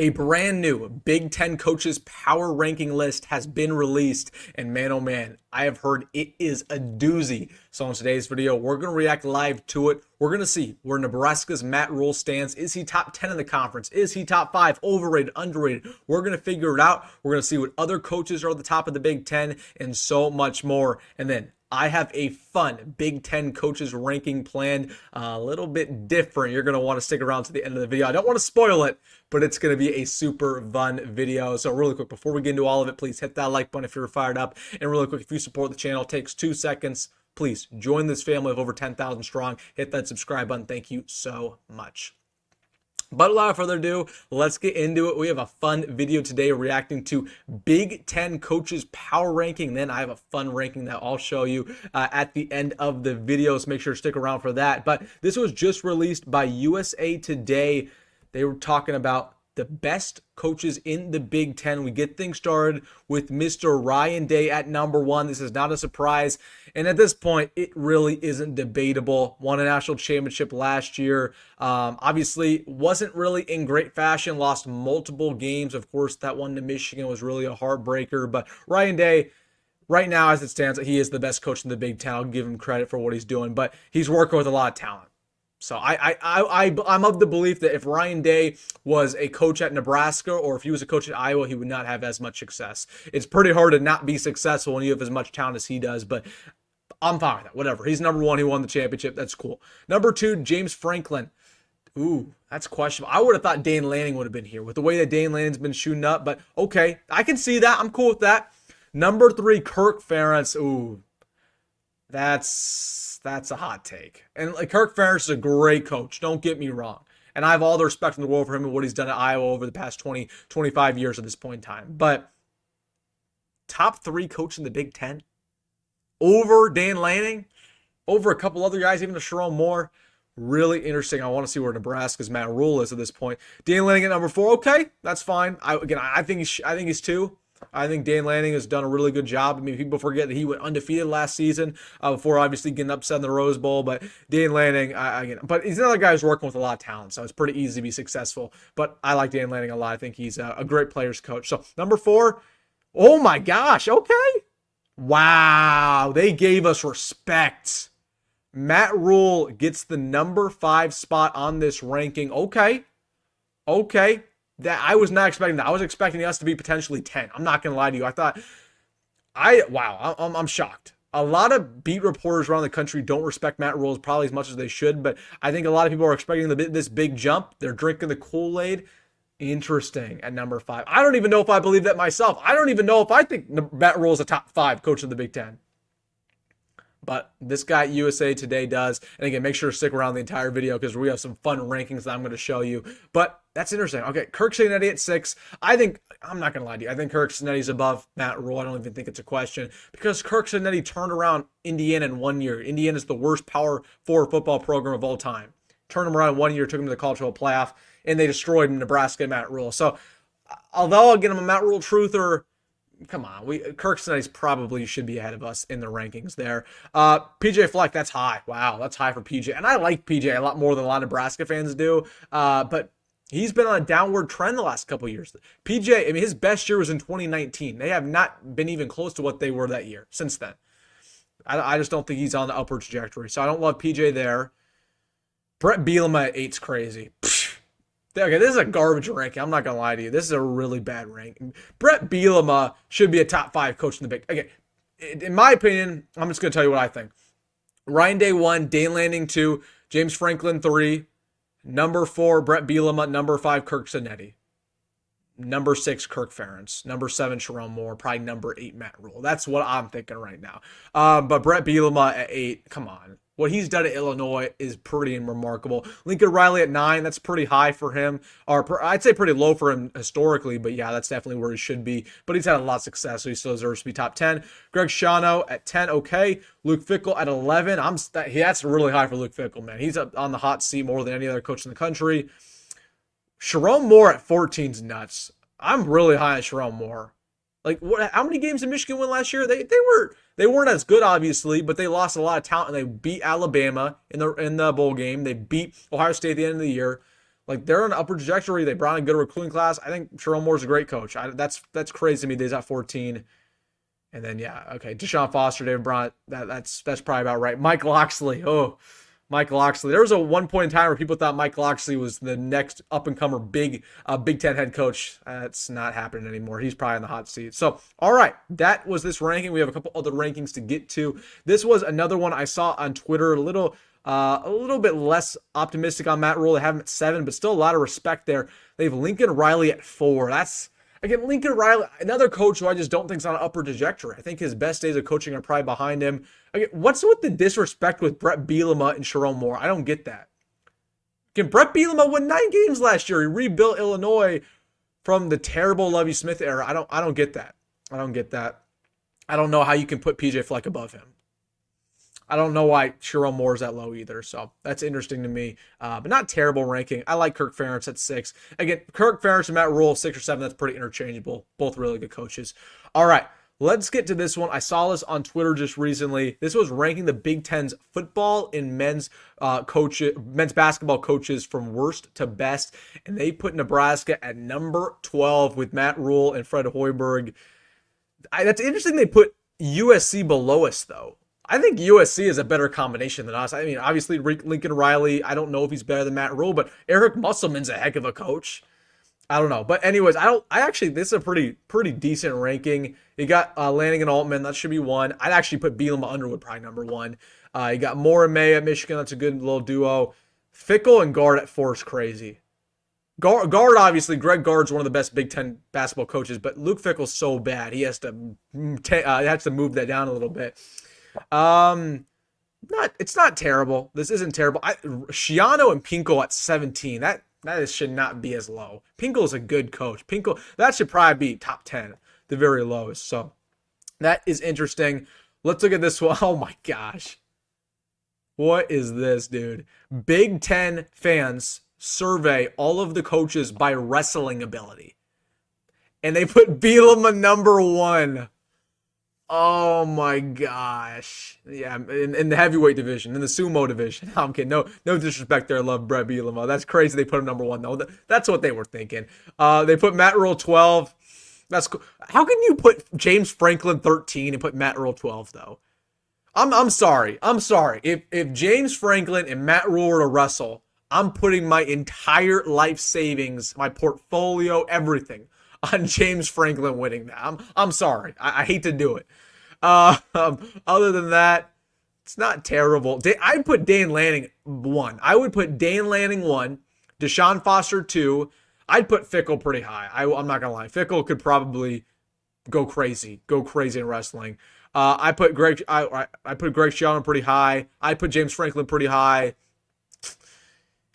A brand new Big Ten coaches power ranking list has been released, and man, oh man, I have heard it is a doozy. So in today's video, we're going to react live to it. We're going to see where Nebraska's Matt Rhule stands. Is he top 10 in the conference? Is he top 5? Overrated, underrated? We're going to figure it out. We're going to see what other coaches are at the top of the Big Ten and so much more. And then I have a fun Big Ten coaches ranking planned, a little bit different. You're going to want to stick around to the end of the video. I don't want to spoil it, but it's going to be a super fun video. So really quick, before we get into all of it, please hit that like button if you're fired up. And really quick, if you support the channel, it takes 2 seconds. Please join this family of over 10,000 strong. Hit that subscribe button. Thank you so much. But without further ado, let's get into it. We have a fun video today reacting to Big Ten coaches power ranking. Then I have a fun ranking that I'll show you at the end of the video, so make sure to stick around for that. But this was just released by USA Today. They were talking about the best coaches in the Big Ten. We get things started with Mr. Ryan Day at number 1. This is not a surprise. And at this point, it really isn't debatable. Won a national championship last year. Obviously, wasn't really in great fashion. Lost multiple games. Of course, that one to Michigan was really a heartbreaker. But Ryan Day, right now, as it stands, he is the best coach in the Big Ten. I'll give him credit for what he's doing. But he's working with a lot of talent. So I'm of the belief that if Ryan Day was a coach at Nebraska or if he was a coach at Iowa, he would not have as much success. It's pretty hard to not be successful when you have as much talent as he does, but I'm fine with that. Whatever. He's number 1. He won the championship. That's cool. Number 2, James Franklin. Ooh, that's questionable. I would have thought Dane Lanning would have been here with the way that Dane Lanning's been shooting up, but okay. I can see that. I'm cool with that. Number 3, Kirk Ferentz. Ooh, that's a hot take. And like Kirk Ferentz is a great coach. Don't get me wrong. And I have all the respect in the world for him and what he's done at Iowa over the past 20, 25 years at this point in time. But top 3 coach in the Big Ten over Dan Lanning, over a couple other guys, even to Sherrone Moore. Really interesting. I want to see where Nebraska's Matt Rhule is at this point. Dan Lanning at number 4. Okay, that's fine. I think he's 2. I think Dan Lanning has done a really good job. I mean, people forget that he went undefeated last season before obviously getting upset in the Rose Bowl. But Dan Lanning, but he's another guy who's working with a lot of talent, so it's pretty easy to be successful. But I like Dan Lanning a lot. I think he's a great players coach. So number 4, oh my gosh, okay. Wow, they gave us respect. Matt Rhule gets the number 5 spot on this ranking. Okay. That I was not expecting that. I was expecting us to be potentially 10. I'm not gonna lie to you. I'm shocked. A lot of beat reporters around the country don't respect Matt Rhule probably as much as they should, but I think a lot of people are expecting this big jump. They're drinking the Kool-Aid. Interesting at number 5. I don't even know if I believe that myself. I don't even know if I think Matt Rhule is a top 5 coach of the Big Ten. But this guy at USA Today does. And again, make sure to stick around the entire video because we have some fun rankings that I'm going to show you. But that's interesting. Okay, Kirk Cincinnati at 6. I'm not going to lie to you. I think Kirk Cincinnati's above Matt Rhule. I don't even think it's a question because Kirk Cincinnati turned around Indiana in 1 year. Indiana's the worst Power 4 football program of all time. Turned them around in 1 year, took them to the college football playoff, and they destroyed Nebraska and Matt Rhule. So, although again, I'm a Matt Rhule truther, come on, Kirk Cincinnati's probably should be ahead of us in the rankings there. PJ Fleck, that's high. Wow, that's high for PJ. And I like PJ a lot more than a lot of Nebraska fans do. But he's been on a downward trend the last couple of years. PJ, I mean, his best year was in 2019. They have not been even close to what they were that year since then. I just don't think he's on the upward trajectory. So I don't love PJ there. Brett Bielema at 8's crazy. Okay, this is a garbage ranking. I'm not going to lie to you. This is a really bad ranking. Brett Bielema should be a top 5 coach in the Big Ten. Okay, in my opinion, I'm just going to tell you what I think. Ryan Day 1, Dane Lanning 2, James Franklin 3, number 4, Brett Bielema, number 5, Kirk Cincinnati. Number 6, Kirk Ferentz. Number 7, Sherrone Moore. Probably number 8, Matt Rhule. That's what I'm thinking right now. But Brett Bielema at 8, come on. What he's done at Illinois is pretty remarkable. Lincoln Riley at 9, that's pretty high for him. Or I'd say pretty low for him historically, but yeah, that's definitely where he should be. But he's had a lot of success, so he still deserves to be top 10. Greg Schiano at 10, okay. Luke Fickell at 11. That's really high for Luke Fickell, man. He's up on the hot seat more than any other coach in the country. Sherrone Moore at 14 is nuts. I'm really high on Sherrone Moore. Like, how many games did Michigan win last year? They weren't as good, obviously, but they lost a lot of talent, and they beat Alabama in the bowl game. They beat Ohio State at the end of the year. Like, they're on an upward trajectory. They brought in a good recruiting class. I think Sherrone Moore's a great coach. That's crazy to me that he's at 14. And then, yeah, okay, Deshaun Foster, David Bryant, that's probably about right. Mike Locksley, Mike Locksley. There was a one point in time where people thought Mike Locksley was the next up-and-comer Big Ten head coach. That's not happening anymore. He's probably in the hot seat. So, all right, that was this ranking. We have a couple other rankings to get to. This was another one I saw on Twitter, a little bit less optimistic on Matt Rhule. They have him at 7, but still a lot of respect there. They have Lincoln Riley at 4. Again, Lincoln Riley, another coach who I just don't think is on an upward trajectory. I think his best days of coaching are probably behind him. Again, what's with the disrespect with Brett Bielema and Sherrone Moore? I don't get that. Again, Brett Bielema won 9 games last year. He rebuilt Illinois from the terrible Lovie Smith era. I don't get that. I don't get that. I don't know how you can put PJ Fleck above him. I don't know why Sherrone Moore is that low either. So that's interesting to me. But not terrible ranking. I like Kirk Ferentz at 6. Again, Kirk Ferentz and Matt Rhule, 6 or 7. That's pretty interchangeable. Both really good coaches. All right, let's get to this one. I saw this on Twitter just recently. This was ranking the Big Ten's football and men's basketball coaches from worst to best. And they put Nebraska at number 12 with Matt Rhule and Fred Hoiberg. That's interesting they put USC below us, though. I think USC is a better combination than us. I mean, obviously, Lincoln Riley, I don't know if he's better than Matt Rhule, but Eric Musselman's a heck of a coach. I don't know. But anyways, this is a pretty decent ranking. You got Lanning and Altman, that should be 1. I'd actually put Bielema Underwood probably number 1. You got Moore and May at Michigan, that's a good little duo. Fickle and Gard at 4 is crazy. Gard, obviously, Greg Gard's one of the best Big Ten basketball coaches, but Luke Fickle's so bad, he has to move that down a little bit. It's not terrible. This isn't terrible. Schiano and Pinkel at 17. That should not be as low. Pinkel is a good coach. That should probably be top 10, the very lowest. So that is interesting. Let's look at this one. Oh my gosh. What is this, dude? Big Ten fans survey all of the coaches by wrestling ability. And they put Bielema number 1. Oh my gosh. Yeah, in the heavyweight division, in the sumo division. I'm kidding. No disrespect there. I love Brett Bielema. That's crazy they put him number 1, though. That's what they were thinking. They put Matt Rhule 12. That's cool. How can you put James Franklin 13 and put Matt Rhule 12, though? I'm sorry. If James Franklin and Matt Rhule were to wrestle, I'm putting my entire life savings, my portfolio, everything on James Franklin winning that. I'm sorry. I hate to do it. Other than that, it's not terrible. I'd put Dan Lanning 1. I would put Dan Lanning 1, Deshaun Foster 2. I'd put Fickle pretty high. I'm not gonna lie. Fickle could probably go crazy in wrestling. I put Greg Schiano pretty high. I put James Franklin pretty high.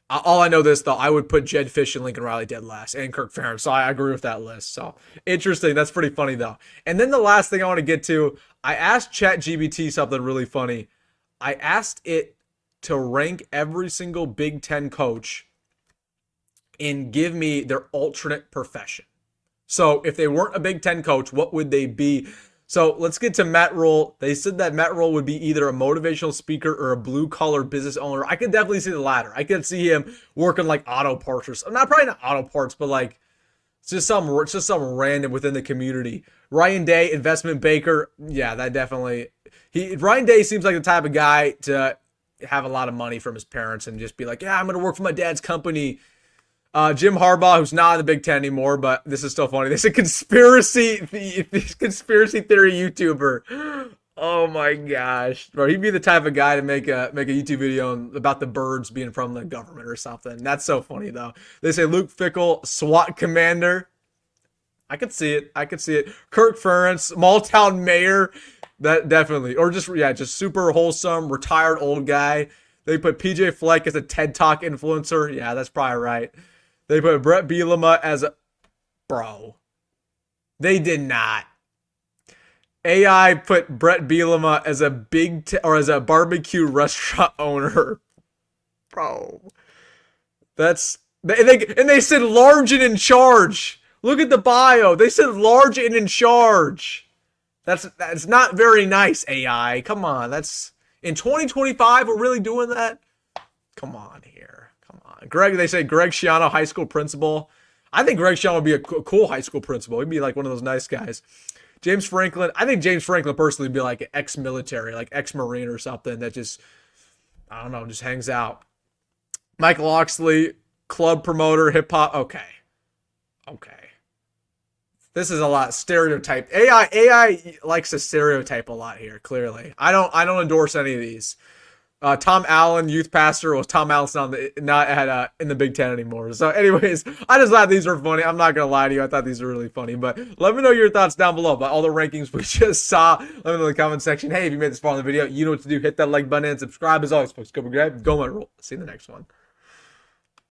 All I know this, though, I would put Jed Fish and Lincoln Riley dead last, and Kirk Ferentz, so I agree with that list. So, interesting. That's pretty funny, though. And then the last thing I want to get to, I asked ChatGPT something really funny. I asked it to rank every single Big Ten coach and give me their alternate profession. So, if they weren't a Big Ten coach, what would they be? So let's get to Matt Rhule. They said that Matt Rhule would be either a motivational speaker or a blue-collar business owner. I could definitely see the latter. I could see him working like auto parts or something. Probably not auto parts, but like it's just some random within the community. Ryan Day, investment banker. Yeah, that definitely. Ryan Day seems like the type of guy to have a lot of money from his parents and just be like, yeah, I'm going to work for my dad's company. Jim Harbaugh, who's not in the Big Ten anymore, but this is still funny. This is a conspiracy theory YouTuber. Oh my gosh, bro, he'd be the type of guy to make a YouTube video about the birds being from the government or something. That's so funny though. They say Luke Fickle, SWAT commander. I could see it. Kirk Ferentz, small town mayor. That definitely, or just super wholesome, retired old guy. They put PJ Fleck as a TED Talk influencer. Yeah, that's probably right. They put Brett Bielema as a... Bro. They did not. AI put Brett Bielema as a as a barbecue restaurant owner. Bro. That's... And they said large and in charge. Look at the bio. They said large and in charge. That's not very nice, AI. Come on. That's... In 2025, we're really doing that? Come on here. Come on. They say Greg Schiano, high school principal. I think Greg Schiano would be a cool high school principal. He'd be like one of those nice guys. James Franklin. I think James Franklin personally would be like ex-military, like ex-Marine or something that just, I don't know, just hangs out. Michael Oxley, club promoter, hip hop. Okay. This is a lot stereotyped. AI likes to stereotype a lot here. Clearly, I don't endorse any of these. Tom Allen, youth pastor. Well, Tom Allen's not in the Big Ten anymore. So, anyways, I just thought these were funny. I'm not gonna lie to you. I thought these were really funny. But let me know your thoughts down below about all the rankings we just saw. Let me know in the comment section. Hey, if you made this far in the video, you know what to do. Hit that like button and subscribe. As always, folks, go Rhule. See you in the next one.